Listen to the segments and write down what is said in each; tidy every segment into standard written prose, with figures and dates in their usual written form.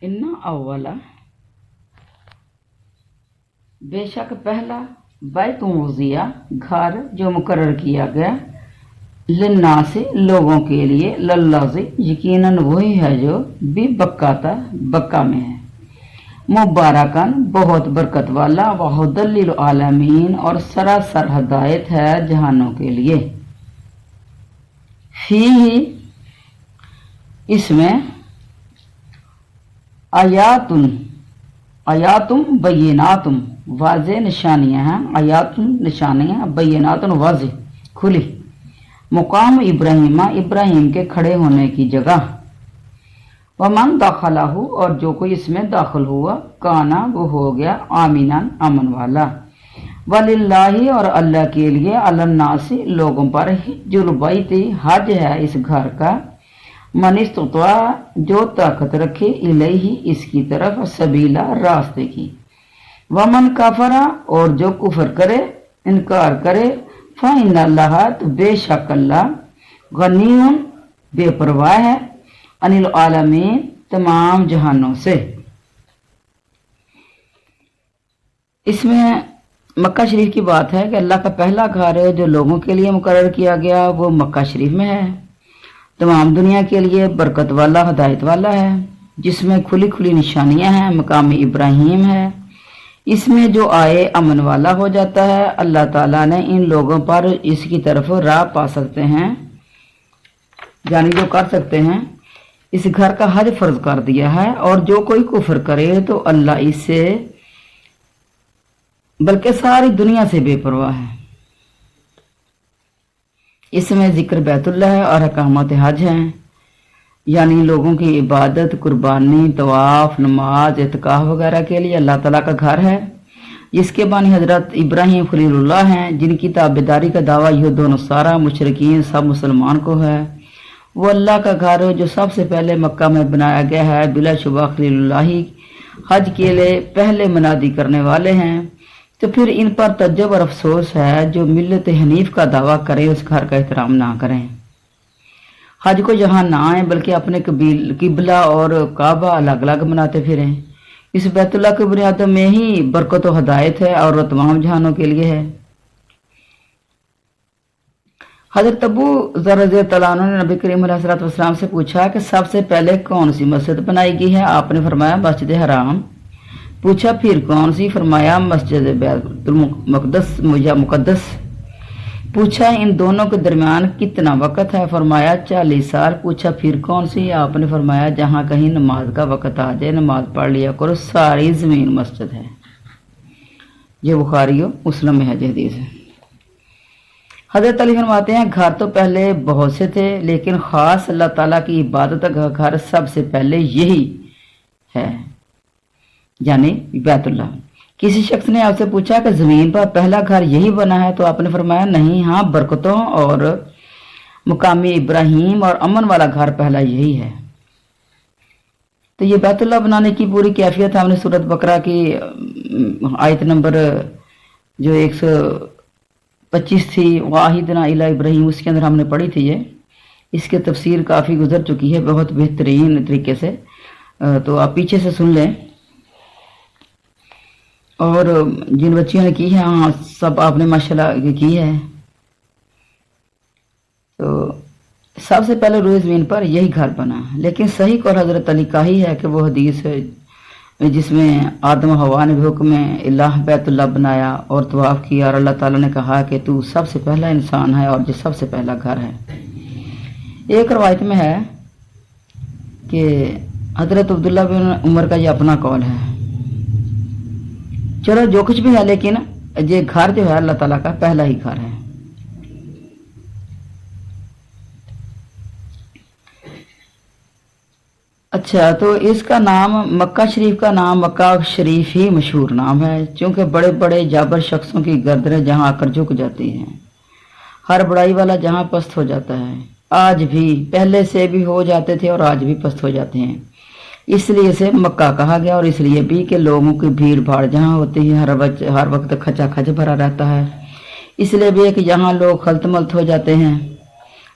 ان اولا بے شک پہلا بیت وضیع گھر جو مقرر کیا گیا للناس لوگوں کے لیے للذی یقیناً وہی ہے جو بھی بکاتا بکا میں ہے مبارکن بہت برکت والا وہدی للعالمین اور سراسر ہدایت ہے جہانوں کے لیے فی اس میں آیاتم بیناتم واضح نشانیاں ہیں آیاتم نشانیاں بیناتم واضح کھلی مقام ابراہیم کے کھڑے ہونے کی جگہ ومن داخلہ اور جو کوئی اس میں داخل ہوا کانا وہ ہو گیا آمیناً امن والا وللہ اور اللہ کے لیے علی الناس لوگوں پر حج البیت حج ہے اس گھر کا من استطاع جو طاقت رکھے الیہ اس کی طرف سبیلا راستے کی ومن کفر اور جو کفر کرے انکار کرے فإن اللہ تو بے شک اللہ غنی بے پرواہ ہے عن العالمین تمام جہانوں سے۔ اس میں مکہ شریف کی بات ہے کہ اللہ کا پہلا گھر ہے جو لوگوں کے لیے مقرر کیا گیا وہ مکہ شریف میں ہے، تمام دنیا کے لیے برکت والا ہدایت والا ہے، جس میں کھلی کھلی نشانیاں ہیں، مقام ابراہیم ہے، اس میں جو آئے امن والا ہو جاتا ہے۔ اللہ تعالیٰ نے ان لوگوں پر اس کی طرف راہ پا سکتے ہیں، یعنی جو کر سکتے ہیں، اس گھر کا حج فرض کر دیا ہے، اور جو کوئی کفر کرے تو اللہ اس سے بلکہ ساری دنیا سے بے پرواہ ہے۔ اس میں ذکر بیت اللہ ہے اور احکامات حج ہیں، یعنی لوگوں کی عبادت، قربانی، طواف، نماز، اعتکاف وغیرہ کے لیے اللہ تعالیٰ کا گھر ہے، جس کے بانی حضرت ابراہیم خلیل اللہ ہیں، جن کی تابعداری کا دعویٰ یہود و نصارہ مشرکین سب مسلمان کو ہے۔ وہ اللہ کا گھر جو سب سے پہلے مکہ میں بنایا گیا ہے، بلا شبہ خلیل اللہ حج کے لیے پہلے منادی کرنے والے ہیں، تو پھر ان پر تعجب اور افسوس ہے جو ملت حنیف کا دعویٰ کریں اس گھر کا احترام نہ کریں، حج کو یہاں نہ آئیں بلکہ اپنے قبلہ اور کعبہ الگ الگ بناتے پھریں۔ اس بیت اللہ کی بنیاد میں ہی برکت و ہدایت ہے اور تمام جہانوں کے لیے ہے۔ حضرت ابو ذر رضی اللہ عنہ نے نبی کریم علیہ الصلوۃ والسلام سے پوچھا کہ سب سے پہلے کون سی مسجد بنائی گئی ہے؟ آپ نے فرمایا مسجد حرام۔ پوچھا پھر کون سی؟ فرمایا مسجد بیت المقدس یا مقدس۔ پوچھا ان دونوں کے درمیان کتنا وقت ہے؟ فرمایا 40 سال۔ پوچھا پھر کون سی؟ آپ نے فرمایا جہاں کہیں نماز کا وقت آ جائے نماز پڑھ لیا کرو، ساری زمین مسجد ہے۔ یہ بخاری و مسلم میں ہے حدیث ہے۔ حضرت علی فرماتے ہیں گھر تو پہلے بہت سے تھے لیکن خاص اللہ تعالیٰ کی عبادت کا گھر سب سے پہلے یہی ہے، یعنی بیت اللہ۔ کسی شخص نے آپ سے پوچھا کہ زمین پر پہلا گھر یہی بنا ہے؟ تو آپ نے فرمایا نہیں، ہاں برکتوں اور مقامی ابراہیم اور امن والا گھر پہلا یہی ہے۔ تو یہ بیت اللہ بنانے کی پوری کیفیت ہم نے سورۃ بقرہ کی آیت نمبر جو 125 تھی واحدنا الی ابراہیم، اس کے اندر ہم نے پڑھی تھی یہ، اس کی تفسیر کافی گزر چکی ہے بہت بہترین طریقے سے، تو آپ پیچھے سے سن لیں۔ اور جن بچیوں نے کی ہے ہاں سب آپ نے ماشاءاللہ کی ہے۔ تو سب سے پہلے روئے زمین پر یہی گھر بنا، لیکن صحیح قول حضرت علی کا ہی ہے کہ وہ حدیث ہے جس میں آدم و حوا نے بھی حکم الہ بیت اللہ بنایا اور طواف کیا، اور اللہ تعالیٰ نے کہا کہ تو سب سے پہلا انسان ہے اور یہ سب سے پہلا گھر ہے۔ ایک روایت میں ہے کہ حضرت عبداللہ بن عمر کا یہ اپنا قول ہے، چلو جو کچھ بھی ہے لیکن یہ گھر جو ہے اللہ تعالیٰ کا پہلا ہی گھر ہے۔ اچھا، تو اس کا نام مکہ شریف کا نام مکہ شریف ہی مشہور نام ہے، چونکہ بڑے بڑے جابر شخصوں کی گردنیں جہاں آ کر جھک جاتی ہیں، ہر بڑائی والا جہاں پست ہو جاتا ہے، آج بھی پہلے سے بھی ہو جاتے تھے اور آج بھی پست ہو جاتے ہیں، اس لیے اسے مکہ کہا گیا، اور اس لیے بھی کہ لوگوں کی بھیڑ بھاڑ جہاں ہوتی ہے ہر وقت کھچا کھچ بھرا رہتا ہے، اس لیے بھی کہ یہاں لوگ خلط ملط ہو جاتے ہیں،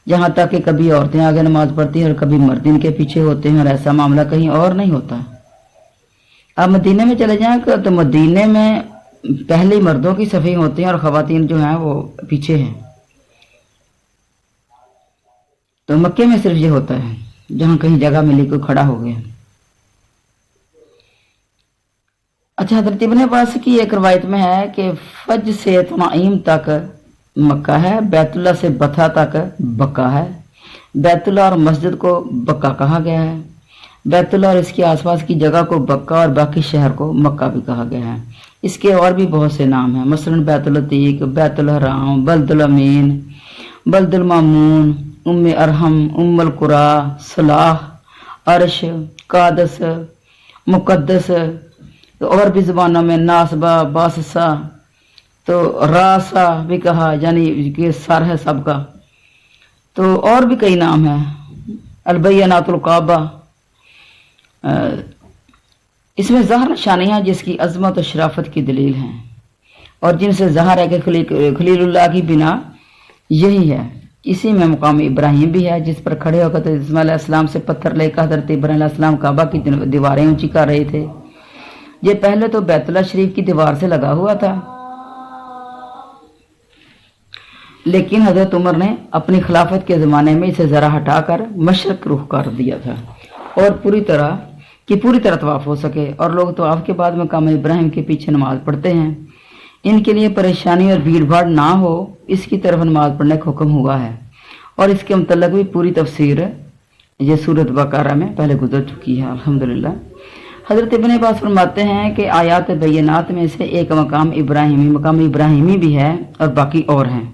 یہاں تک کہ کبھی عورتیں آگے نماز پڑھتی ہیں اور کبھی مرد ان کے پیچھے ہوتے ہیں، اور ایسا معاملہ کہیں اور نہیں ہوتا۔ अब मदीने में चले जाएं तो मदीने में पहले मर्दों की सफ़ी होती हैं और ख़वातीन जो हैं वो पीछे हैं। तो मक्के में सिर्फ ये होता है, जहाँ कहीं जगह मिली कोई खड़ा हो गया। अच्छा, हज़रत इब्न अब्बास की एक रवायत में है कि फज से तनाइम तक मक्का है, बैतुल्ला से बथा तक बक्का है, बैतुल्ला और मस्जिद को बक्का कहा गया है, बैतुल्ला और इसके आसपास की जगह को बक्का और बाकी शहर को मक्का भी कहा गया है। इसके और भी बहुत से नाम हैं, मसलन बैतुल अतीक, बैतुल हराम, बल्दुल अमीन, बल्दुल मामून, उम्मे अरहम, उम्मुल कुरा, सलाह, अर्श, कादस, मुकद्दस। तो और भी ज़बानों में नासबा, बाससा, तो रासा भी कहा, यानी कि सर है सबका। तो और भी कई नाम हैं, अलबैनातुल काबा। इसमें ज़ाहिर निशानियाँ जिसकी अज़मत और शराफत की दलील हैं और जिनसे ज़ाहिर है कि खलीलुल्लाह की बिना यही है। इसी में मुकाम इब्राहिम भी है, जिस पर खड़े होकर तो इस्माइल अलैहिस्सलाम से पत्थर लेकर हज़रत इब्राहिम अलैहिस्सलाम काबा की दीवारें ऊंची कर रहे थे। ये पहले तो बैतुल्ला शरीफ की दीवार से लगा हुआ था, लेकिन हज़रत उमर ने अपनी खिलाफत के ज़माने में इसे ज़रा हटाकर मशरक़ रुख कर दिया था और पूरी तरह तवाफ़ हो सके और लोग तवाफ़ के बाद मकाम इब्राहिम के पीछे नमाज पढ़ते हैं। इनके लिए परेशानी और भीड़ भाड़ ना हो, इसकी तरफ नमाज पढ़ने का हुक्म हुआ है और इसके मुतल्लिक़ भी पूरी तफसीर ये सूरत बकरा में पहले गुजर चुकी है अल्हम्दुलिल्लाह। हज़रत इब्न अब्बास फरमाते हैं कि आयात बैयनात में से एक मकाम इब्राहिमी भी है और बाकी और हैं।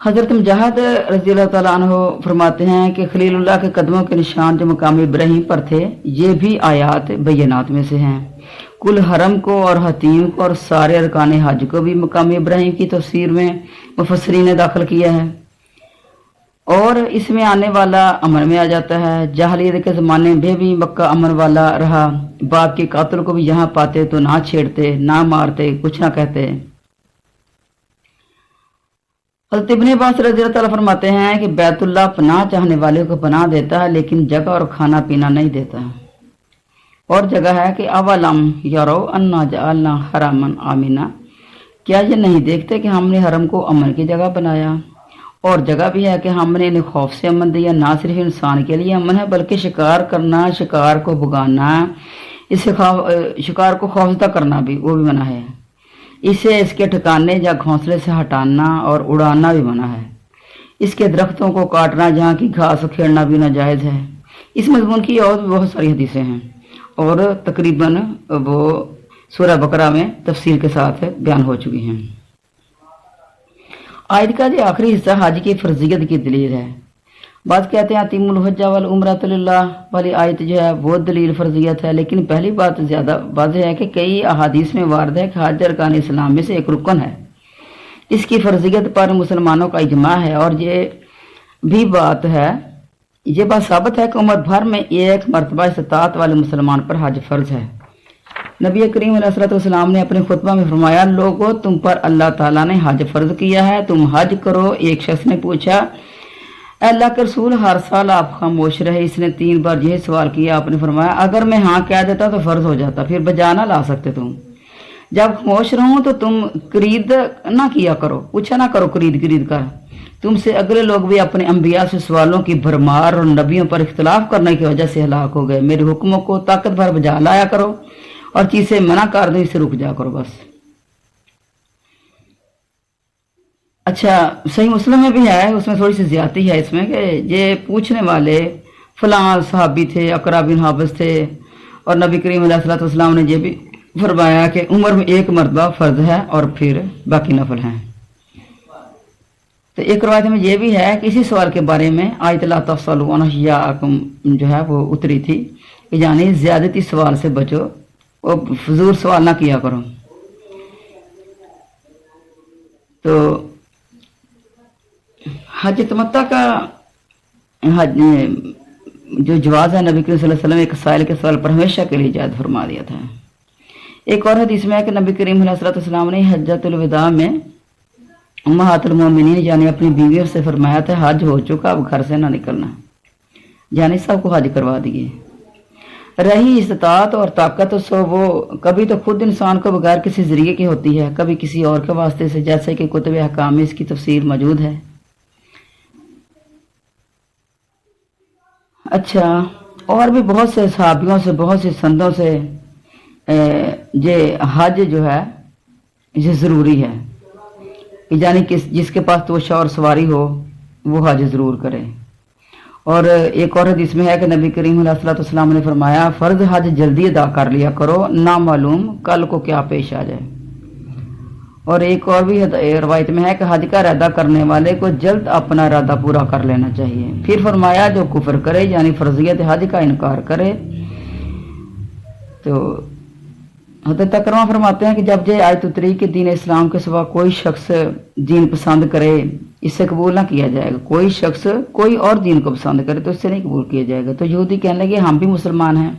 हज़रत मुजाहिद रज़ियल्लाहु ताला अन्हु फरमाते हैं कि खलीलुल्लाह के कदमों के निशान जो मकाम इब्राहिम पर थे, ये भी आयात बैयनात में से हैं। कुल हरम को और हतीम को और सारे अरकान हज को भी मकाम इब्राहिम की तफसीर में मुफस्सिरीन ने दाखिल किया है और इसमें आने वाला अमन में आ जाता है। जाहलियत के ज़माने में भी मक्का अमन वाला रहा। बाप के कातिल को भी यहाँ पाते तो ना छेड़ते, ना मारते, कुछ ना कहते। हज़रत इब्न अब्बास रज़ियल्लाहु ताला फरमाते हैं कि बैतुल्लाह पनाह चाहने वाले को पनाह देता है, लेकिन जगह और खाना पीना नहीं देता। और जगह है कि अवलम यरो अन्ना जअलना हरमन आमिना, क्या ये नहीं देखते कि हमने हरम को अमन की जगह बनाया। और जगह भी है कि हमने इन्हें खौफ से अमन दिया। ना सिर्फ इंसान के लिए अमन है, बल्कि शिकार करना, शिकार को भगाना, इससे शिकार को खौफजदा करना भी वो भी मना है। इसे इसके ठिकाने या घोंसले से हटाना और उड़ाना भी मना है। इसके दरख्तों को काटना, जहाँ की घास उखेड़ना भी नाजायज़ है। इस मज़मून की और भी बहुत सारी हदीसें हैं और तकरीबन वो सूरह बकरा में तफसील के साथ बयान हो चुकी हैं। आयत का जो आखिरी हिस्सा हज की फर्जियत की दलील है। बात कहते हैं अतीमुल हज्जा वल उम्रत लिल्लाह वाली आयत जो है वो दलील फर्जियत है, लेकिन पहली बात ज़्यादा वाज़ेह है कि कई अहादीस में वारद है कि हज अरकान इस्लाम में से एक रुकन है। इसकी फर्जियत पर मुसलमानों का इजमा है और ये बात साबित है कि उम्र भर में एक मरतबा इस्तात वाले मुसलमान पर हज फर्ज है। नबी करीम अलैहिस्सलाम ने अपने खुतबा में फरमाया, लोगों तुम पर अल्लाह ताला ने हज फर्ज किया है, तुम हज करो। एक शख्स ने पूछा, अल्लाह के रसूल हर साल आप खामोश रहे। इसने 3 बार यही सवाल किया। आपने फरमाया, अगर मैं हाँ कह देता तो फर्ज हो जाता, फिर बजा ना ला सकते तुम। जब खामोश रहूं तो तुम खरीद ना किया करो, पूछा ना करो खरीद कर। तुमसे अगले लोग भी अपने अंबिया से सवालों की भरमार और नबियों पर इख्तलाफ करने की वजह से हलाक हो गए। मेरे हुक्मों को ताकत भर बजा लाया करो और चीजें मना कर दो, इससे रुक जा करो बस। अच्छा, सही मुस्लिम में भी है, उसमें थोड़ी सी ज्यादती है इसमें कि ये पूछने वाले फलां सहाबी थे, अकरा बिन हाबिस थे और नबी करीम अलैहिस्सलाम ने ये भी फरमाया कि उम्र में एक मरतबा फर्ज है और फिर बाकी नफल हैं। तो एक रवायत में ये भी है कि इसी सवाल के बारे में आयत ला तफसलू अन अहयाकुम जो है वो उतरी थी कि यानी ज्यादती सवाल से बचो और फजूल सवाल ना किया करो। तो हज तमत्ता का हज जो जवाज है, नबी करीम सल्लल्लाहु अलैहि वसल्लम एक साइल के सवाल पर हमेशा के लिए जायज़ फरमा दिया था। एक और हदीस में है कि नबी करीम सल्लल्लाहु अलैहि वसल्लम ने हज्जतुल विदा में उम्महातुल मोमिनीन यानी अपनी बीवियों से फरमाया था, हज हो चुका, अब घर से ना निकलना, यानी सबको हज करवा दिए। رہی استطاعت اور طاقت سو وہ کبھی تو خود انسان کو بغیر کسی ذریعے کی ہوتی ہے، کبھی کسی اور کے واسطے سے، جیسے کہ کتب احکام میں اس کی تفصیل موجود ہے۔ اچھا، اور بھی بہت سے صحابیوں سے، بہت سے سندوں سے یہ حج جو ہے یہ ضروری ہے، یعنی جس کے پاس توشہ اور سواری ہو وہ حج ضرور کرے۔ اور ایک اور حدیث میں ہے کہ نبی کریم علیہ الصلوۃ والسلام نے فرمایا فرض حج جلدی ادا کر لیا کرو، نہ معلوم کل کو کیا پیش آ جائے۔ اور ایک اور بھی روایت میں ہے کہ حج کا ارادہ کرنے والے کو جلد اپنا ارادہ پورا کر لینا چاہیے۔ پھر فرمایا جو کفر کرے یعنی فرضیت حج کا انکار کرے، تو حضرت اکرمہ فرماتے ہیں کہ جب یہ آیت اتری کہ دین اسلام کے سوا کوئی شخص دین پسند کرے اس سے قبول نہ کیا جائے گا، کوئی شخص کوئی اور دین کو پسند کرے تو اس سے نہیں قبول کیا جائے گا، تو یہودی کہنے لگے ہم بھی مسلمان ہیں۔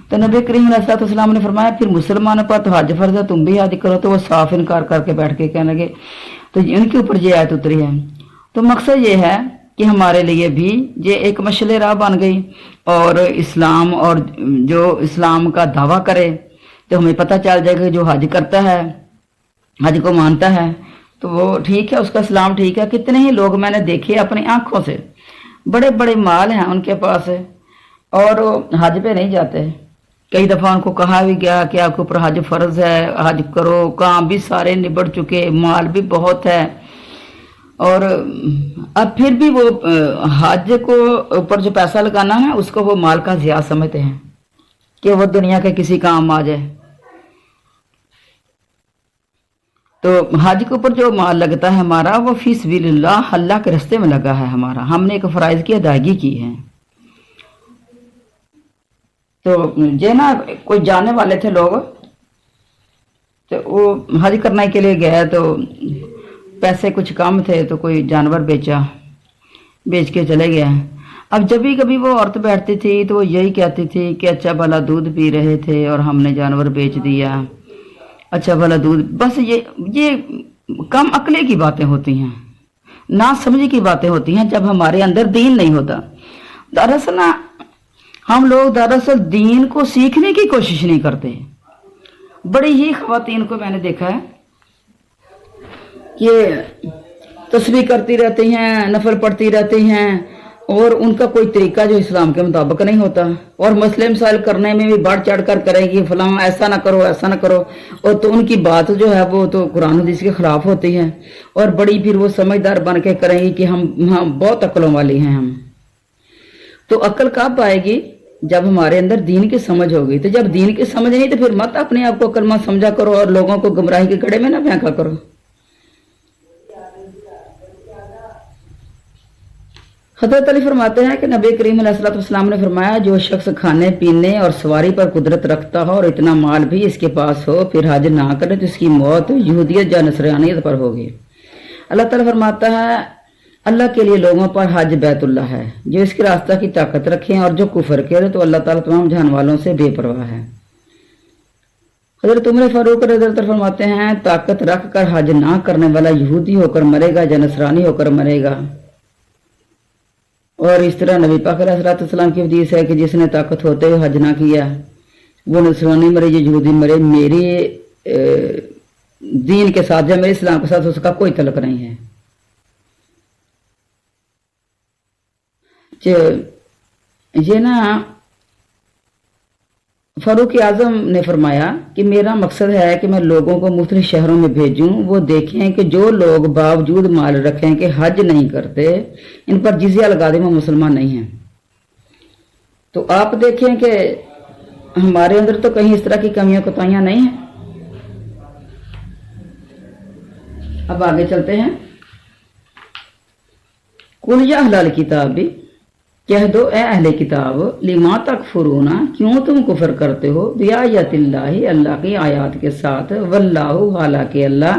تو نبی کریم علیہ السلام نے فرمایا پھر مسلمانوں پر تو حج فرض ہے، تم بھی حج کرو، تو وہ صاف انکار کر کے بیٹھ کے کہنے لگے، تو ان کے اوپر یہ آیت اتری ہے۔ تو مقصد یہ ہے کہ ہمارے لیے بھی یہ ایک مشعل راہ بن گئی، اور اسلام اور جو اسلام کا دعویٰ کرے تو ہمیں پتہ چل جائے گا جو حج کرتا ہے، حج کو مانتا ہے تو وہ ٹھیک ہے، اس کا اسلام ٹھیک ہے۔ کتنے ہی لوگ میں نے دیکھے اپنی آنکھوں سے، بڑے بڑے مال ہیں ان کے پاس اور حج پہ نہیں جاتے۔ کئی دفعہ ان کو کہا بھی گیا کہ آپ کے اوپر حج فرض ہے، حج کرو، کام بھی سارے نبڑ چکے، مال بھی بہت ہے، اور اب پھر بھی وہ حج کو اوپر جو پیسہ لگانا ہے اس کو وہ مال کا ضیاع سمجھتے ہیں کہ وہ دنیا کے کسی کام آ جائے۔ تو حج کے اوپر جو مال لگتا ہے ہمارا وہ فی سبیل اللہ، اللہ کے راستے میں لگا ہے ہمارا، ہم نے ایک فرائض کی ادائیگی کی ہے۔ تو یہ نا کوئی جانے والے تھے لوگ، تو وہ حج کرنے کے لیے گئے تو پیسے کچھ کم تھے تو کوئی جانور بیچ کے چلے گیا۔ اب جب بھی کبھی وہ عورت بیٹھتی تھی تو وہ یہی کہتی تھی کہ اچھا بھلا دودھ پی رہے تھے اور ہم نے جانور بیچ دیا، اچھا بھلا دودھ، بس یہ کم عقلی کی باتیں ہوتی ہیں، نا سمجھی کی باتیں ہوتی ہیں جب ہمارے اندر دین نہیں ہوتا۔ دراصل ہم لوگ دین کو سیکھنے کی کوشش نہیں کرتے۔ بڑی ہی خواتین کو میں نے دیکھا ہے کہ تسبیح کرتی رہتی ہیں، نفل پڑھتی رہتی ہیں، اور ان کا کوئی طریقہ جو اسلام کے مطابق نہیں ہوتا، اور مسئلے مسائل کرنے میں بھی بڑھ چڑھ کر کرے گی، فلاں ایسا نہ کرو ایسا نہ کرو، اور تو ان کی بات جو ہے وہ تو قرآن حدیث کے خلاف ہوتی ہے، اور بڑی پھر وہ سمجھدار بن کے کریں گی کہ ہم بہت عقلوں والی ہیں ہم۔ تو عقل کب آئے گی؟ جب ہمارے اندر دین کی سمجھ ہوگی۔ تو جب دین کی سمجھ نہیں تو پھر مت اپنے آپ کو عقل مند سمجھا کرو اور لوگوں کو گمراہی کے گڑھے میں نہ پھینکا کرو۔ حضرت علی فرماتے ہیں کہ نبی کریم علیہ السلام نے فرمایا جو شخص کھانے پینے اور سواری پر قدرت رکھتا ہو اور اتنا مال بھی اس کے پاس ہو پھر حج نہ کرے تو اس کی موت یہودیت یا نصرانیت پر ہوگی۔ اللہ تعالیٰ فرماتا ہے اللہ کے لیے لوگوں پر حج بیت اللہ ہے جو اس کے راستہ کی طاقت رکھیں، اور جو کفر کرے تو اللہ تعالیٰ تمام جہان والوں سے بے پرواہ ہے۔ حضرت عمر فاروق رضی اللہ عنہ فرماتے ہیں طاقت رکھ کر حج نہ کرنے والا یہودی ہو کر مرے گا یا نصرانی ہو کر مرے گا۔ اور اس طرح نبی پاک علیہ السلام کی حدیث ہے کہ جس نے طاقت ہوتے ہوئے حج نہ کیا وہ نصرانی مرے یا یہودی مرے، میری دین کے ساتھ یا میرے اسلام کے ساتھ اس کا کوئی تعلق نہیں ہے۔ یہ نا فاروق اعظم نے فرمایا کہ میرا مقصد ہے کہ میں لوگوں کو مختلف شہروں میں بھیجوں، وہ دیکھیں کہ جو لوگ باوجود مال رکھیں کہ حج نہیں کرتے ان پر جزیہ لگا دیں وہ مسلمان نہیں ہیں۔ تو آپ دیکھیں کہ ہمارے اندر تو کہیں اس طرح کی کمیاں کوتاہیاں نہیں ہیں۔ اب آگے چلتے ہیں۔ قل یا اہل کتاب بھی کہہ دو اے اہل کتاب لما تکفرون کیوں تم کفر کرتے ہو بآیات اللہ اللہ کی آیات کے ساتھ، واللہ حالانکہ اللہ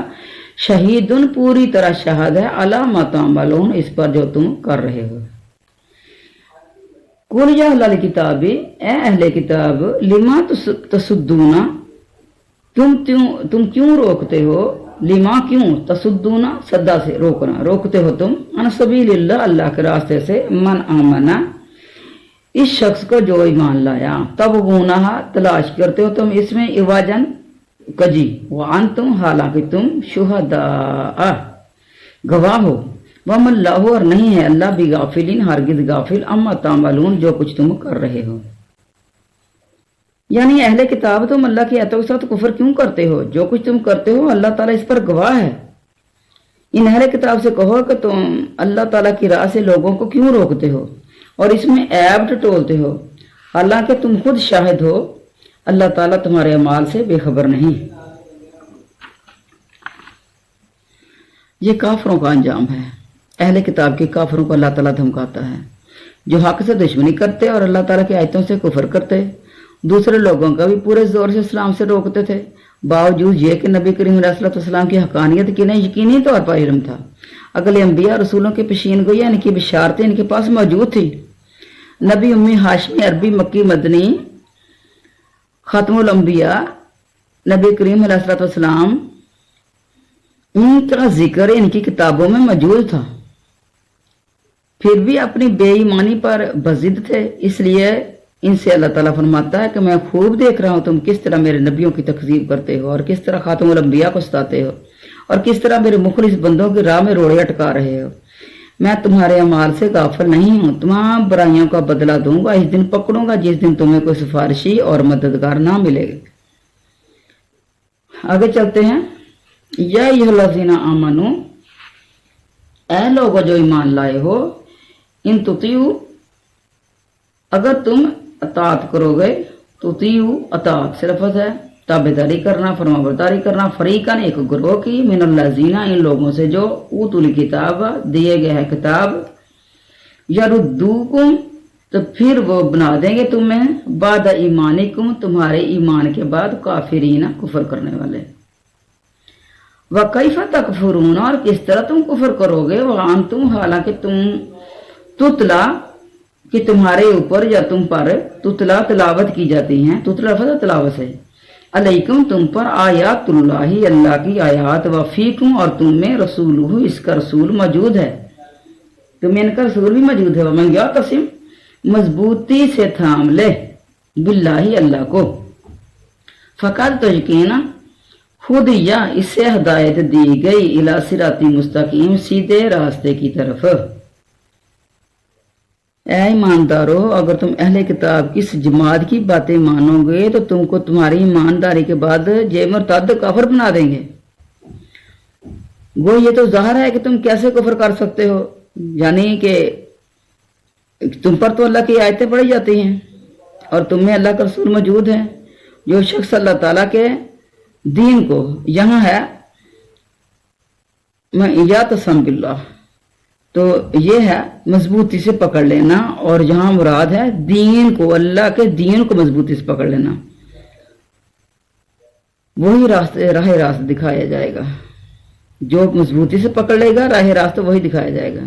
شہیدن پوری طرح شاہد ہے علی ما تعملون اس پر جو تم کر رہے ہو۔ قل یا اہل کتاب اے اہل کتاب لما تصدون تم کیوں روکتے ہو، لما کیوں، تصدون صدا سے روکنا، روکتے ہو تم، عن سبیل اللہ اللہ کے راستے سے، من آمنا इस शख्स को जो ईमान लाया, तब गुनाह तलाश करते हो तुम इसमें इवाजन कजी वान तुम, हालांकि तुम शुहदा गवाह हो, वमल्लाहु और नहीं है अल्लाह भी गाफिलिन हरगिज गाफिल अम्मा तामलून जो कुछ तुम कर रहे हो। यानी अहले किताब तुम अल्लाह की आयतों के साथ कुफर क्यों करते हो? जो कुछ तुम करते हो अल्लाह ताला इस पर गवाह है। इन अहले किताब से कहो कि तुम अल्लाह ताला की राह से लोगों को क्यों रोकते हो और इसमें ऐब टटोलते हो, हालांकि तुम खुद शाहिद हो अल्लाह ताला तुम्हारे अमाल से बेखबर नहीं। ये काफरों का अंजाम है। अहले किताब के काफरों को अल्लाह ताला धमकाता है जो हक से दुश्मनी करते और अल्लाह ताला की आयतों से कुफर करते, दूसरे लोगों का भी पूरे जोर से इस्लाम से रोकते थे, बावजूद ये कि नबी करीम अलैहि सल्लम की हकानियत की नहीं यकीनी तौर पर इल्म था। अगले अंबिया रसूलों की पेशीन गोई इनकी बिशारतें इनके पास मौजूद थी। नबी उम्मी हाशमी अरबी मक्की मदनी खत्मुल अंबिया नबी करीम अलैहि सल्लम इनका जिक्र इनकी किताबों में मौजूद था, फिर भी अपनी बेईमानी पर बजिद थे। इसलिए इनसे अल्लाह ताला फरमाता है कि मैं खूब देख रहा हूं तुम किस तरह मेरे नबियों की तकजीब करते हो और किस तरह खातमुल अंबिया को सताते हो और किस तरह मेरे मुखलिस बंदों की राह में रोड़े अटका रहे हो। मैं तुम्हारे अमाल से गाफिल नहीं हूं, तमाम बुराइयों का बदला दूंगा, इस दिन पकड़ूंगा जिस दिन तुम्हें कोई सिफारिशी और मददगार ना मिलेगी। आगे चलते हैं। या अय्युहल्लज़ीना आमनू, ऐ लोगों जो ईमान लाए हो, इन तुतियु अगर तुम अतात करोगे, तुतियु अतात से लफ्ज़ है ताबेदारी करना, फरमाबरदारी करना, फरीकन एक ग्रोह की, मिनल्लज़ीना इन लोगों से जो ऊतुल किताब दिए गए हैं किताब, यरुद्दूकुम तो फिर वो बना देंगे तुम्हें बाद ईमानिकुम तुम्हारे ईमान के बाद काफिरीना कुफर करने वाले। व कैफा तकफुरून और किस तरह तुम कुफर करोगे, वह तुम हालांकि तुम तुतला कि तुम्हारे ऊपर या तुम पर तुतला तिलावत की जाती हैं, तुतला लफ्ज़ तिलावत है, अलैकुम तुम पर आयातुल्लाही अल्लाह की आयात, व फीकुम और तुम में रसूलुहु इसका रसूल मौजूद है, तुम्हें इनका रसूल भी मौजूद है। वमन यातसिम मजबूती से थाम ले बिल्लाही अल्लाह को, फकद तो यकीना खुद या इससे हदायत दी गई इला सिराती मुस्तकीम सीधे रास्ते की तरफ। ऐ ईमानदारो, अगर तुम अहले किताब की इस जमात की बातें मानोगे तो तुमको तुम्हारी ईमानदारी के बाद ये मुर्तद काफिर बना देंगे। वो ये तो जाहिर है कि तुम कैसे कुफर कर सकते हो, यानी कि तुम पर तो अल्लाह की आयतें पढ़ी जाती हैं और तुम में अल्लाह का रसूल मौजूद है। जो शख्स अल्लाह ताला के दीन को यहाँ है या तसम बिल्लाह, तो ये है मजबूती से पकड़ लेना, और जहां मुराद है दीन को, अल्लाह के दीन को मजबूती से पकड़ लेना, वही रास्ते राह रास्ता दिखाया जाएगा। जो मजबूती से पकड़ लेगा राह रास्ता वही दिखाया जाएगा।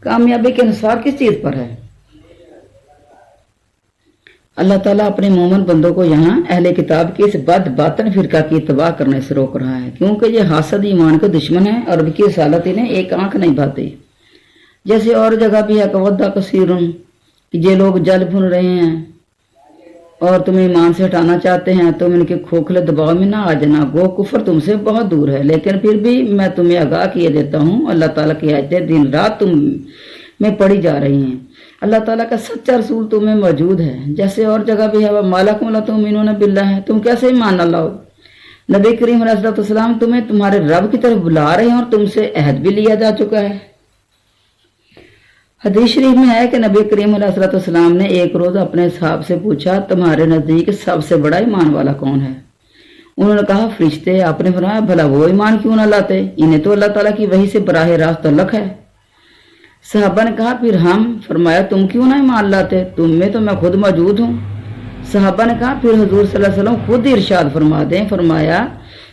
कामयाबी के अनुसार किस चीज पर है? अल्लाह ताला अपने मोमन बंदों को यहाँ अहले किताब की इस बद बातन फिरका की तबाह करने से रोक रहा है, क्योंकि ये हासद ईमान के दुश्मन है और उनकी रसालत इन्हें एक आंख नहीं भाती। जैसे और जगह भी है कवद्दा कसीरुन कि ये लोग जल भुन रहे हैं और तुम्हें ईमान से हटाना चाहते हैं, तुम इनके खोखले दबाव में ना आ जाना। गो कुफर तुमसे बहुत दूर है, लेकिन फिर भी मैं तुम्हें आगाह किए देता हूँ, अल्लाह ताला की आयतें दिन रात तुम में पढ़ी जा रही हैं। अल्लाह ताला का सच्चा रसूल तुम्हें मौजूद है। जैसे और जगह भी है, वह मालकुम ला तुमिनूना बिल्लाह है, तुम कैसे ईमान न लाओ। नबी करीम अलैहिस्सलाम तुम्हें तुम्हारे रब की तरफ बुला रहे हैं और तुमसे अहद भी लिया जा चुका है। हदीस शरीफ में है कि नबी करीम अलैहिस्सलाम ने एक रोज अपने साहब से पूछा, तुम्हारे नजदीक सबसे बड़ा ईमान वाला कौन है? उन्होंने कहा, फरिश्ते। आपने फरमाया, भला वो ईमान क्यों ना लाते, इन्हें तो अल्लाह ताला की वही से बराह रास्त तल्लक है। साहबा ने कहा, फिर हम? फरमाया, तुम क्यों ना ईमान लाते, तुम में तो मैं खुद मौजूद हूँ। साहबा ने कहा, फिर हुजूर सल्लल्लाहु अलैहि वसल्लम खुद इरशाद फरमा दें। फरमाया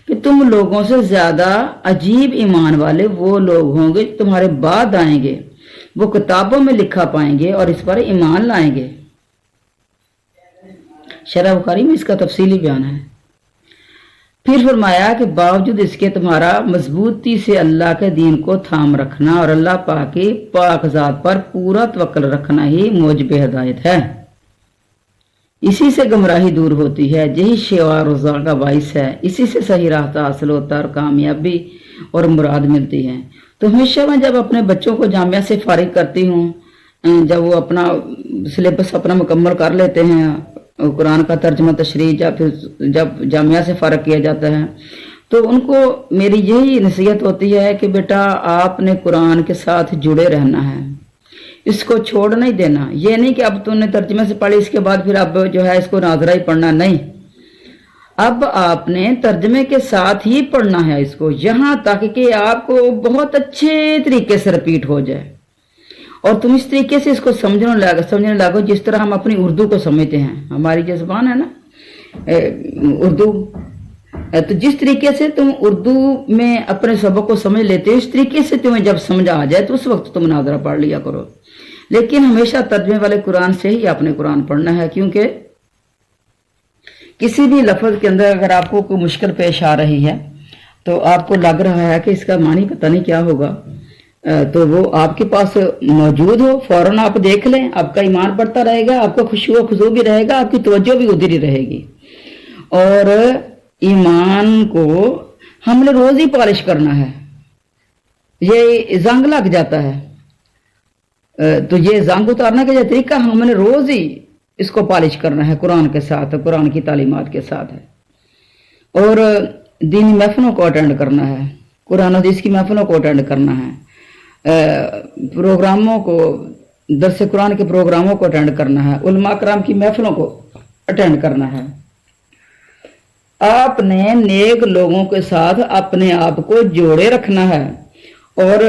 कि तुम लोगों से ज्यादा अजीब ईमान वाले वो लोग होंगे तुम्हारे बाद आएंगे, वो किताबों में लिखा पाएंगे और इस पर ईमान लाएंगे। शरह बुखारी में इसका तफसीली बयान है। फिर फरमाया कि बावजूद इसके तुम्हारा मजबूती से अल्लाह के दीन को थाम रखना और अल्लाह पाक की पाक ज़ात पर पूरा तवक्कल रखना ही मौजब हिदायत है। इसी से गमराही दूर होती है, यही शेवा रोज़ा का बाइस है, इसी से सही रास्ता हासिल होता है और कामयाबी और मुराद मिलती है। तो हमेशा मैं जब अपने बच्चों को जामिया से फारिग करती हूँ, जब वो अपना सिलेबस अपना मुकम्मल कर लेते हैं, कुरान का तर्जमा तशरीह या फिर जब जामिया से फारिग किया जाता है, तो उनको मेरी यही नसीहत होती है कि बेटा आपने कुरान के साथ जुड़े रहना है, इसको छोड़ नहीं देना। ये नहीं कि अब तुमने तर्जमे से पढ़ी इसके बाद फिर अब जो है इसको नाजरा ही पढ़ना, नहीं, अब आपने तर्जमे के साथ ही पढ़ना है इसको, यहां तक कि आपको बहुत अच्छे तरीके से रिपीट हो जाए और तुम इस तरीके से इसको समझने लगो जिस तरह हम अपनी उर्दू को समझते हैं। हमारी जो ज़बान है ना उर्दू, तो जिस तरीके से तुम उर्दू में अपने सबक को समझ लेते हो, इस तरीके से तुम्हें जब समझ आ जाए तो उस वक्त तुम नादरा पढ़ लिया करो। लेकिन हमेशा तर्जमे वाले कुरान से ही आपने कुरान पढ़ना है, क्योंकि किसी भी लफ्ज के अंदर अगर आपको कोई मुश्किल पेश आ रही है तो आपको लग रहा है कि इसका मानी पता नहीं क्या होगा, तो वो आपके पास मौजूद हो, फौरन आप देख लें, आपका ईमान बढ़ता रहेगा, आपका खुशू खुशू भी रहेगा, आपकी तवज्जो भी उधर ही रहेगी। और ईमान को हमने रोज ही पॉलिश करना है, ये जंग लग जाता है, तो ये जंग उतारने का जो तरीका हमने रोज ही इसको पॉलिश करना है कुरान के साथ, कुरान की तालीमात के साथ है। और दीनी महफिलों को अटेंड करना है, कुरान हदीस की महफिलों को अटेंड करना है, प्रोग्रामों को, दरस कुरान के प्रोग्रामों को अटेंड करना है, उलमा कराम की महफिलों को अटेंड करना है। आपने नेक लोगों के साथ अपने आप को जोड़े रखना है। और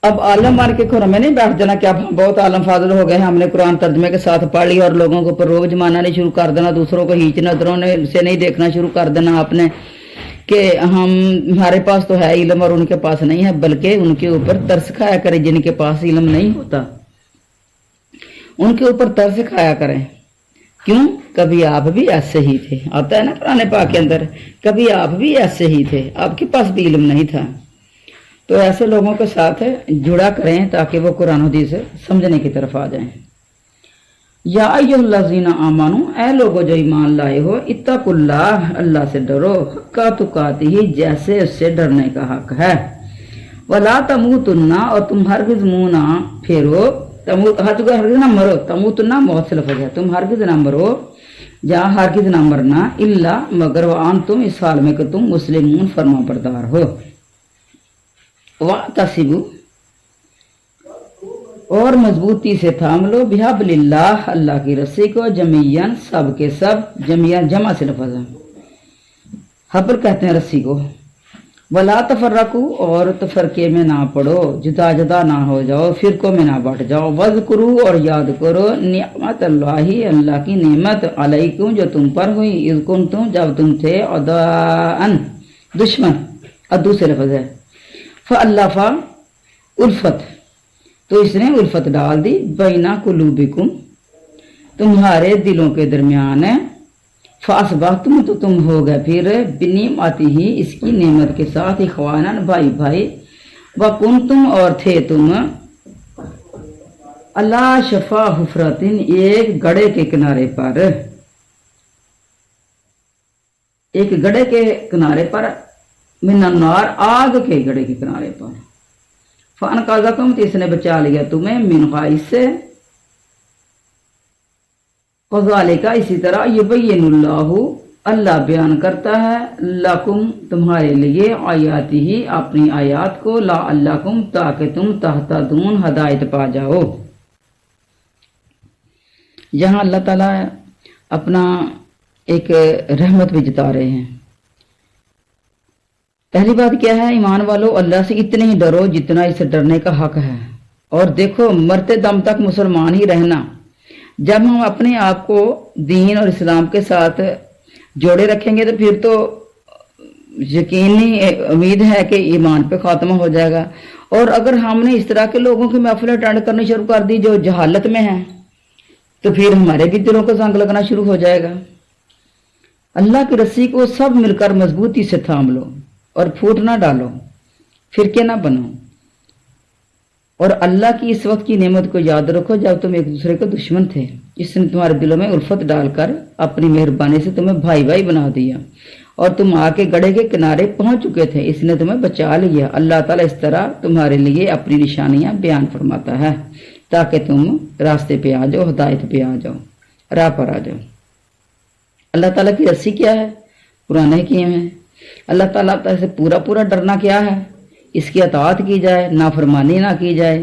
अब आलम मान के घरों में नहीं बैठ जाना कि आप बहुत आलम फाजल हो गए हैं, हमने कुरान तर्जमे के साथ पढ़ लिया और लोगों के ऊपर रोब जमाना नहीं शुरू कर देना, दूसरों को हीच नजरों से नहीं देखना शुरू कर देना आपने कि हमारे पास तो है इल्म और उनके पास नहीं है, बल्कि उनके ऊपर तरस खाया करें। जिनके पास इल्म नहीं होता उनके ऊपर तरस खाया करें। क्यों? कभी आप भी ऐसे ही थे, आता है ना पुराने पाक के अंदर, कभी आप भी ऐसे ही थे, आपके पास भी इल्म नहीं था। तो ऐसे लोगों के साथ जुड़ा करें ताकि वो कुरान हदीस समझने की तरफ आ जाएं। या अय्युहल्लज़ीना आमानू, ऐ लोगो जो ईमान लाए हो, इत्तकुल्लाह, अल्लाह से डरो, हक्का तुकातिही, जैसे उससे डरने का हक है। वला तमूतुन्ना, और तुम हरगिज मुंह ना फेरो, हरगिज ना मरो, तमूतुन्ना मौत से लफ्ज़ है, तुम हरगिज ना मरो, जहाँ हरगिज ना मरना, इल्ला मगर वान, तुम इस हाल में कि तुम मुस्लिमून फरमा बरदार हो। वातसिबू, और मजबूती से थाम लो, बिहाब्लिल्लाह, अल्लाह की रस्सी को, जमीयन, सब के सब, जमीयन जमा से लफ्ज़ है, हब्ल कहते हैं रस्सी को। वला तफर्रकू, और तफरके में ना पड़ो, जुदा जुदा ना हो जाओ, फिरकों में ना बट जाओ। वज़कुरू, और याद करो, निअमत अल्लाही, अल्लाह की नेमत, अलैकुम, जो तुम पर हुई, इज़ कुंतुम, जब तुम थे, अदाअन, दुश्मन, अदू से लफ्ज़ है, फ़अल्लफ़ा, उल्फत, तो इसने उल्फत डाल दी, बैना कुलूबिकुम, तुम्हारे दिलों के दरमियान है, फासबाहतुम, तो तुम हो गए फिर, बिनिमाती ही, इसकी नेमत के साथ, इखवानन, भाई भाई, व कुंतुम, और थे तुम, अला शफा हुफरतिन, एक गड्ढे के किनारे पर, एक गड्ढे के किनारे पर, मिनन्नार, आग के गड्ढे के किनारे पर, फ़ान काज़ाकुम, तो इसने बचा लिया तुम्हें, मिनहा, इससे, क़ज़ालिका, इसी तरह, युबय्यिनुल्लाहु, अल्लाह बयान करता है, लकुम, तुम्हारे लिए, आयातिही, अपनी आयात को, लअल्लकुम, ताकि तुम तहतदून, हदायत पा जाओ। यहाँ अल्लाह ताला अपना एक रहमत भी जता रहे हैं। पहली बात क्या है, ईमान वालों, अल्लाह से इतने ही डरो जितना इसे डरने का हक है। और देखो, मरते दम तक मुसलमान ही रहना। जब हम अपने आप को दीन और इस्लाम के साथ जोड़े रखेंगे तो फिर तो यकीनी उम्मीद है कि ईमान पे खात्मा हो जाएगा। और अगर हमने इस तरह के लोगों की महफिल अटेंड करनी शुरू कर दी जो जहालत में हैं, तो फिर हमारे भी दिलों को जंग लगना शुरू हो जाएगा। اللہ کی رस्सी کو सब मिलकर मजबूती से थाम लो और फूट ना डालो, फिरके ना बनो। और अल्लाह की इस वक्त की नेमत को याद रखो जब तुम एक दूसरे के दुश्मन थे। इसने तुम्हारे दिलों में उल्फत डालकर अपनी मेहरबानी से तुम्हें भाई भाई बना दिया और तुम आके गड़े के किनारे पहुंच चुके थे, इसने तुम्हें बचा लिया। अल्लाह ताला इस तरह तुम्हारे लिए अपनी निशानियां बयान फरमाता है ताकि तुम रास्ते पे आ जाओ, हिदायत पे आ जाओ, राह पर आ जाओ। अल्लाह ताला की रस्सी क्या है? कुरान हकीम है। अल्लाह ताला से पूरा पूरा डरना क्या है? इसकी अताअत की जाए, नाफरमानी ना की जाए,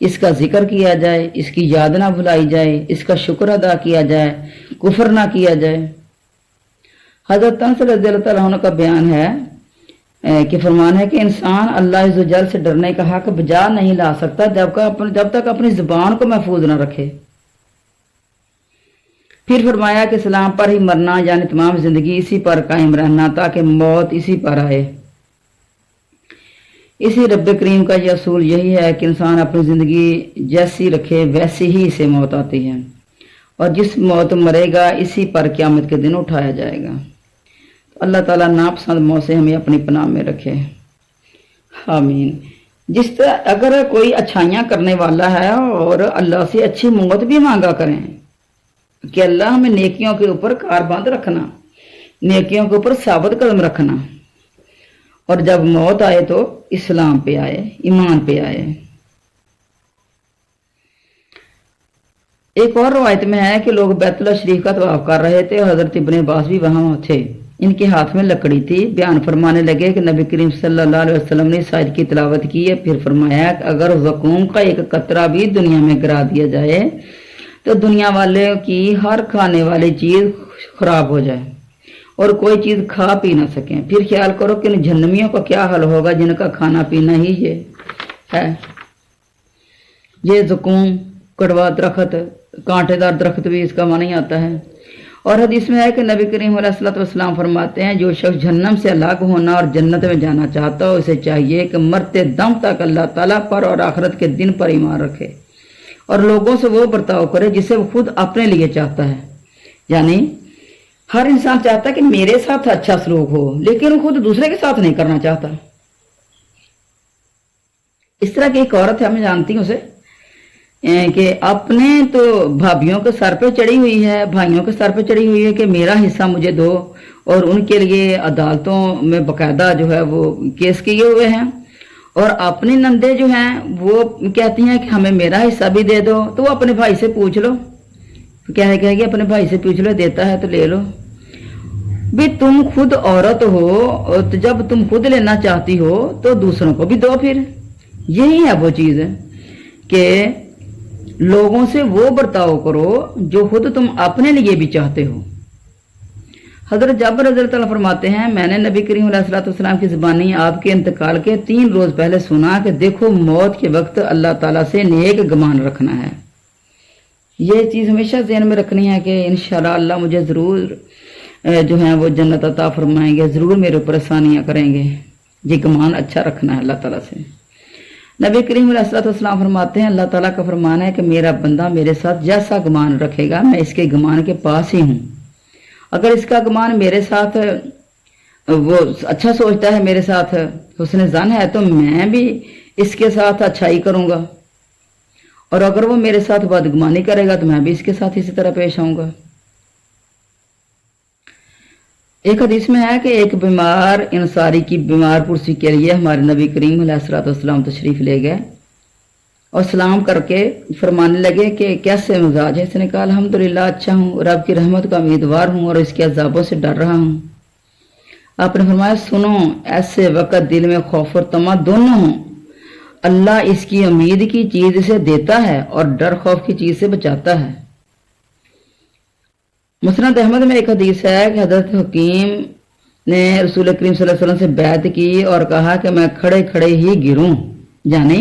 इसका जिक्र किया जाए, इसकी याद ना भुलाई जाए, इसका शुक्र अदा किया जाए, कुफर ना किया जाए। हजरत अनस रज़ियल्लाहु तआला अन्हु का बयान है कि फरमान है कि इंसान अल्लाह इज़्ज़ व जल से डरने का हक बजा नहीं ला सकता जब तक अपनी जुबान को महफूज ना रखे। फिर फरमाया कि इस्लाम पर ही मरना यानी तमाम जिंदगी इसी पर कायम रहना ताकि मौत इसी पर आए। इसी रब करीम का यह असूल यही है कि इंसान अपनी जिंदगी जैसी रखे वैसी ही इसे मौत आती है और जिस मौत मरेगा इसी पर क़यामत के दिन उठाया जाएगा। तो अल्लाह ताला नापसंद मौत से हमें अपनी पनाह में रखे, आमीन। जिस तरह अगर कोई अच्छाइयाँ करने वाला है और अल्लाह से अच्छी मौत भी मांगा करें कि अल्लाह हमें नेकियों के ऊपर कारबंद रखना, नेकियों के ऊपर साबित कदम रखना, और जब मौत आए तो इस्लाम पे आए, ईमान पे आए। एक और रवायत में है कि लोग बैतुल्लाह शरीफ का तवाफ कर रहे थे और हजरत इब्ने अब्बास भी वहां थे। इनके हाथ में लकड़ी थी। बयान फरमाने लगे कि नबी करीम सल्लल्लाहु अलैहि वसल्लम ने इस आयत की तिलावत की है। फिर फरमाया कि अगर ज़कूम का एक कतरा भी दुनिया में गिरा दिया जाए तो दुनिया वाले की हर खाने वाली चीज खराब हो जाए और कोई चीज खा पी ना सके। फिर ख्याल करो कि इन जहन्नमियों का क्या हाल होगा जिनका खाना पीना ही ये है। ये ज़कूम, कड़वा दरख्त, कांटेदार दरख्त भी इसका माना ही आता है। और हदीस में है कि नबी करीम अलैहि वसल्लम फरमाते हैं जो शख्स जहन्नम से अलग होना और जन्नत में जाना चाहता हो उसे चाहिए कि मरते दम तक अल्लाह ताला पर और आखिरत के दिन पर ईमान रखे और लोगों से वो बर्ताव करे जिसे वो खुद अपने लिए चाहता है। यानी हर इंसान चाहता है कि मेरे साथ अच्छा सलूक हो, लेकिन वो खुद दूसरे के साथ नहीं करना चाहता। इस तरह की एक औरत है, मैं जानती हूँ उसे, कि अपने तो भाभीियों के सर पे चढ़ी हुई है, भाइयों के सर पे चढ़ी हुई है कि मेरा हिस्सा मुझे दो, और उनके लिए अदालतों में बकायदा जो है वो केस किए हुए हैं। और अपनी नंदे जो हैं वो कहती हैं कि हमें मेरा हिस्सा भी दे दो, तो वो अपने भाई से पूछ लो। तो क्या है, कहेगी अपने भाई से पूछ लो, देता है तो ले लो। भी तुम खुद औरत हो, तो जब तुम खुद लेना चाहती हो तो दूसरों को भी दो। फिर यही है वो चीज कि लोगों से वो बर्ताव करो जो खुद तुम अपने लिए भी चाहते हो। हजरत जाबिर रज़ियल्लाहु अन्हु फरमाते हैं मैंने नबी करीम अलैहि सल्लम की ज़ुबानी आपके इंतकाल के 3 रोज पहले सुना कि देखो मौत के वक्त अल्लाह ताला से नेक गुमान रखना है। ये चीज़ हमेशा ज़हन में रखनी है कि इंशाअल्लाह अल्लाह मुझे ज़रूर जो है वो जन्नत अता फरमाएंगे, ज़रूर मेरे ऊपर आसानियाँ करेंगे। ये गुमान अच्छा रखना है अल्लाह ताला से। नबी करीम अलैहिस्सलाम फरमाते हैं अल्लाह ताला का फरमान है कि मेरा बंदा मेरे साथ जैसा गुमान रखेगा मैं इसके गुमान के पास ही हूँ। अगर इसका गुमान मेरे साथ वो अच्छा सोचता है, मेरे साथ हुस्न ज़न है, तो मैं भी इसके साथ अच्छाई करूँगा, और अगर वो मेरे साथ बदगुमानी करेगा तो मैं भी इसके साथ इसी तरह पेश आऊँगा। एक हदीस में है कि एक बीमार इंसारी की बीमार पुरसी के लिए हमारे नबी करीम अलैहिस्सलाम तशरीफ ले गए और सलाम करके फरमाने लगे कि कैसे मिजाज है। इसने कहा अल्हम्दुलिल्लाह अच्छा हूँ, रब की रहमत का उम्मीदवार हूँ और इसके अजाबों से डर रहा हूँ। आपने फरमाया सुनो, ऐसे वक़्त दिल में खौफ और तमा दोनों हों, अल्लाह इसकी उम्मीद की चीज इसे देता है और डर खौफ की चीज से बचाता है। मुस्नद अहमद में एक हदीस है कि हजरत हकीम ने रसूल करीम सल्लल्लाहु अलैहि वसल्लम से बैत की और कहा कि मैं खड़े खड़े ही गिरूं, यानी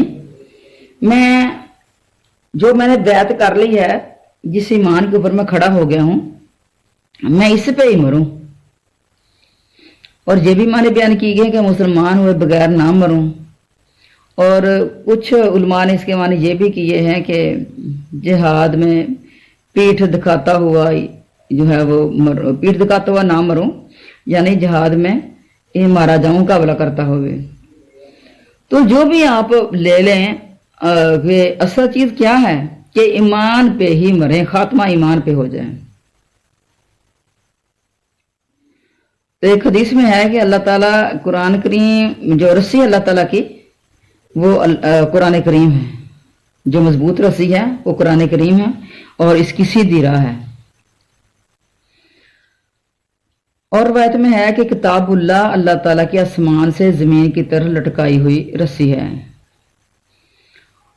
मैंने बैत कर ली है, जिस ईमान के ऊपर मैं खड़ा हो गया हूं, मैं इस पे ही मरूं। और ये भी माने बयान की गए कि मुसलमान हुए बगैर ना मरूं। और कुछ उलमा ने इसके माने ये भी किए हैं कि जिहाद में पीठ दिखाता हुआ जो है वो पीठ दिखाता हुआ ना मरूं, यानी जहाद में ये मारा जाऊं, मुकाबला करता हुए। तो जो भी आप ले लें, वे असल चीज क्या है कि ईमान पे ही मरे, खात्मा ईमान पे हो जाए। तो एक हदीस में है कि अल्लाह ताला कुरान करीम, जो रस्सी अल्लाह ताला की वो कुरान करीम है, जो मजबूत रस्सी है वो कुरान करीम है और इसकी सीधी राह है। और रवायत में है कि किताबुल्लाह अल्लाह ताला की आसमान से जमीन की तरह लटकाई हुई रस्सी है।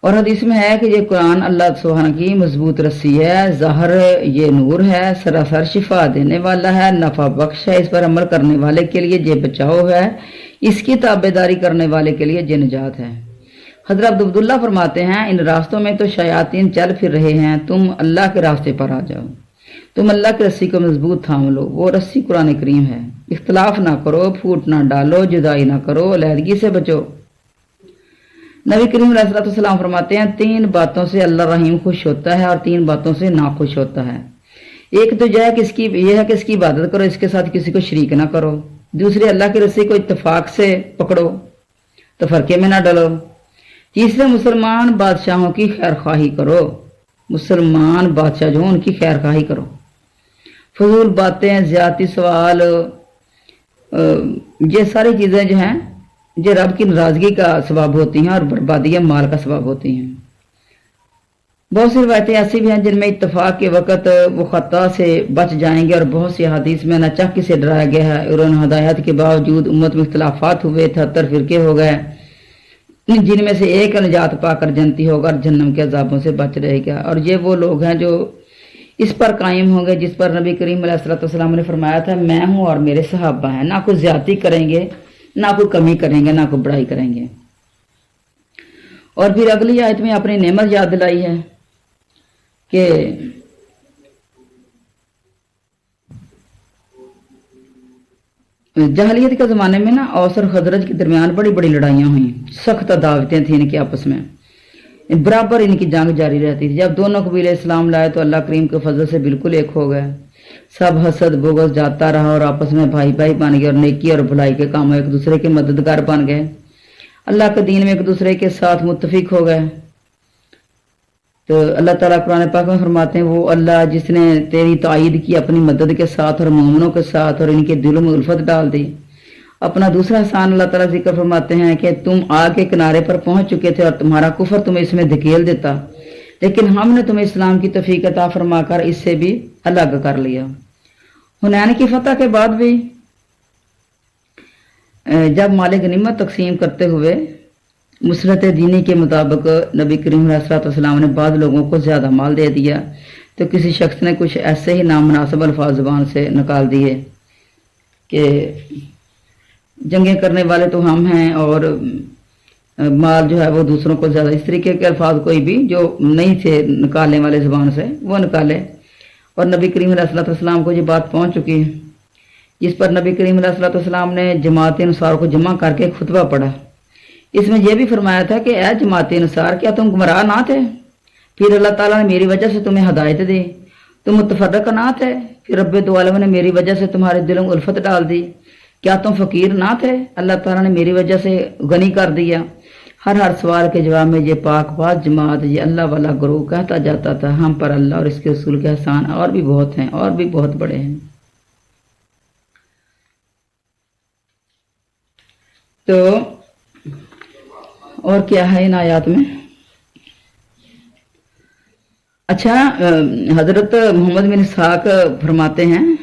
और हदीस में है कि ये कुरान अल्लाह सुब्हान की मजबूत रस्सी है, ज़ाहिर ये नूर है, सरासर शिफा देने वाला है, नफा बख्श है, इस पर अमल करने वाले के लिए ये बचाव है, इसकी ताबेदारी करने वाले के लिए ये निजात है। हजरत अब्दुल्लाह फरमाते हैं, इन रास्तों में तो शयातीन चल फिर रहे हैं, तुम अल्लाह के रास्ते पर आ जाओ, तुम अल्लाह की रस्सी को मजबूत थाम लो, वो रस्सी कुरान करीम है। इख्तलाफ ना करो, फूट ना डालो, जुदाई ना करो, अलहदगी से बचो। नबी करीम अलैहिस्सलाम फरमाते हैं, 3 बातों से अल्लाह रहीम खुश होता है और 3 बातों से नाखुश होता है। एक तो यह है कि इसकी इबादत करो, इसके साथ किसी को शरीक ना करो। दूसरी, अल्लाह की रस्सी को इत्तेफाक से पकड़ो, तफरके में ना डलो। तीसरे, मुसलमान बादशाहों की खैर खाही करो, मुसलमान बादशाह जो उनकी खैर खाही करो। फजूल बातें, ज्यादती सवाल, ये सारी चीजें जो हैं ये रब की नाराजगी का सबब होती हैं और बर्बादी माल का सबब होती हैं। बहुत सी रवायतें ऐसी भी हैं जिनमें इत्तफाक के वक़्त वो खता से बच जाएंगे, और बहुत सी हदीस में नाचाकी से डराया गया है। और उन हदायत के बावजूद उम्मत में इख्तलाफात हुए, 73 फिरके हो गए, जिनमें से एक निजात पाकर जन्नती होगा और जन्नम के अजाबों से बच रहेगा। और ये वो लोग हैं जो इस पर कायम होंगे जिस पर नबी करीम अलैहिस्सलाम ने फरमाया था, मैं हूँ और मेरे सहाबा हैं, ना कोई ज्यादती करेंगे, ना कोई कमी करेंगे, ना कोई बड़ाई करेंगे। और फिर अगली आयत में अपनी नेमत याद दिलाई है कि जहलियत के ज़माने में ना औस और खजरज के दरमियान बड़ी बड़ी लड़ाइयाँ हुई, सख्त दावतें थी इनके आपस में, बराबर इनकी जंग जारी रहती थी। जब दोनों कबीले इस्लाम लाए तो अल्लाह करीम के फजल से बिल्कुल एक हो गए। सब हसद बुग़्ज़ जाता रहा और आपस में भाई भाई बन गए और नेकी और भलाई के कामों एक दूसरे के मददगार बन गए, अल्लाह के दीन में एक दूसरे के साथ मुत्तफिक हो गए। तो अल्लाह ताला कुरान पाक में फरमाते हैं, वो अल्लाह जिसने तेरी तायीद की अपनी मदद के साथ और मोमिनों के साथ और इनके दिलों में उल्फत डाल दी। अपना दूसरा एहसान अल्लाह ताला जिक्र फरमाते हैं कि तुम आग के किनारे पर पहुंच चुके थे और तुम्हारा कुफर तुम्हें इसमें धकेल देता, लेकिन हमने तुम्हें इस्लाम की तौफीक अता फरमाकर इससे भी अलग कर लिया। हुनैन की फतह के बाद भी जब माल गनीमत तकसीम करते हुए मुसरत दीनी के मुताबिक नबी करीम अलैहिस्सलाम ने बाद लोगों को ज्यादा माल दे दिया, तो किसी शख्स ने कुछ ऐसे ही नामनासिब अल्फाज जुबान से निकाल दिए कि जंगें करने वाले तो हम हैं और माल जो है वो दूसरों को ज्यादा, इस तरीके के अल्फाज कोई भी जो नहीं थे निकालने वाले जुबान से वो निकाले। और नबी करीम अलैहिस्सलाम को ये बात पहुंच चुकी है, जिस पर नबी करीम अलैहिस्सलाम ने जमात अनुसार को जमा करके खुतबा पढ़ा। इसमें यह भी फरमाया था कि ए जमात अनुसार, क्या तुम गुमराह ना थे? फिर अल्लाह ताला ने मेरी वजह से तुम्हें हदायत दी। तुम मुतफर्रक ना थे, फिर रब्बे दो आलम ने मेरी वजह से तुम्हारे दिलों में उल्फत डाल दी। क्या तुम फकीर ना थे, अल्लाह ताला ने मेरी वजह से गनी कर दिया। हर सवाल के जवाब में ये पाक जमात, ये अल्लाह वाला गुरूह कहता जाता था, हम पर अल्लाह और इसके रसूल के एहसान और भी बहुत हैं, और भी बहुत बड़े हैं। तो और क्या है इन आयात में? अच्छा, हजरत मोहम्मद बिन इसहाक फरमाते हैं,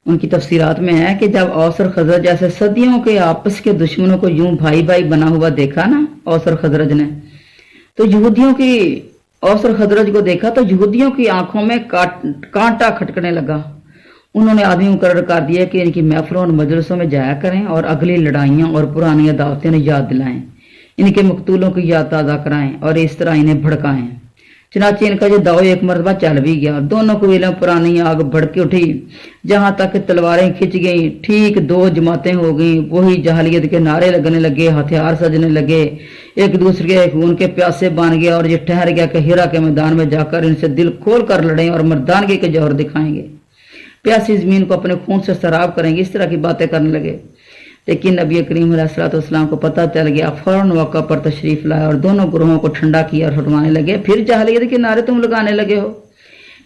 उनकी तफसीरात में है कि जब औस और खजरज जैसे सदियों के आपस के दुश्मनों को यूं भाई भाई बना हुआ देखा ना औस और खजरज ने, तो यहूदियों की औस और खजरज को देखा तो यहूदियों की आंखों में कांटा खटकने लगा। उन्होंने आदमी मुकर्रर कर दिया कि इनकी महफिलों और मजलिसों में जाया करें और अगली लड़ाइयाँ और पुरानी दावतें याद दिलाएं, इनके मकतूलों की याद ताज़ा कराएं और इस तरह इन्हें भड़काएं। चनाचे इनका जो दाव एक मरतबा चल भी गया। दोनों कबीलों पुरानी आग भड़के उठी, जहां तक तलवारें खिंच गई। ठीक 2 जमातें हो गई। वही जहालियत के नारे लगने लगे, हथियार सजने लगे, एक दूसरे के खून के प्यासे बन गया और ये ठहर गया कि हिरा के मैदान में जाकर इनसे दिल खोल कर लड़ें और मर्दानगी के जौहर दिखाएंगे। प्यासी ज़मीन को अपने खून से सराब करेंगे, इस तरह की बातें करने लगे। लेकिन नबी करीम अलैहिस्सलाम को पता चल गया, फौरन मौका पर तशरीफ लाया और दोनों ग्रोहों को ठंडा किया और फरमाने लगे, फिर जाहिलियत के नारे तुम लगाने लगे हो,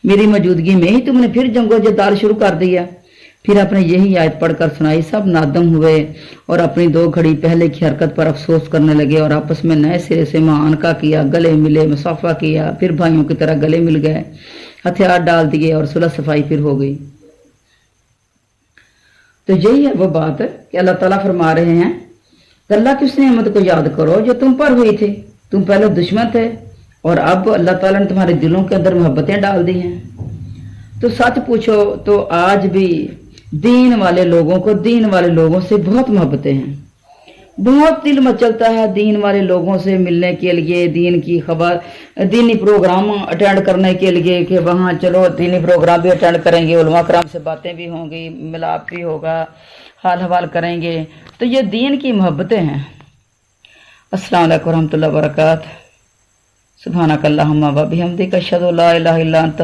मेरी मौजूदगी में ही तुमने फिर जंगो जदाल शुरू कर दिया। फिर आपने यही आयत पढ़कर सुनाई। सब नादम हुए और अपनी 2 घड़ी पहले की हरकत पर अफसोस करने लगे और आपस में नए सिरे से मुआनका किया, गले मिले, मुसाफा किया, फिर भाइयों की तरह गले मिल गए, हथियार डाल दिए और सुलह सफाई फिर हो गई। तो यही है वो बात कि अल्लाह ताला फरमा रहे हैं कि अल्लाह की उस नेमत को याद करो जो तुम पर हुई थी। तुम पहले दुश्मन थे और अब अल्लाह ताला ने तुम्हारे दिलों के अंदर मोहब्बतें डाल दी हैं। तो सच पूछो तो आज भी दीन वाले लोगों से बहुत मोहब्बतें हैं, बहुत दिल मचलता है दीन वाले लोगों से मिलने के लिए, दीन की खबर, दीनी प्रोग्राम अटेंड करने के लिए कि वहाँ चलो दीनी प्रोग्राम भी अटेंड करेंगे, उलमा कराम से बातें भी होंगी, मिलाप भी होगा, हाल हवाल करेंगे। तो ये दीन की मोहब्बतें हैं। अस्सलाम वालेकुम रहमतुल्लाहि व बरकातहू। सुब्हानक अल्लाहुम्मा व बिहम्दिक अशहदु ला इलाहा इल्ला अंत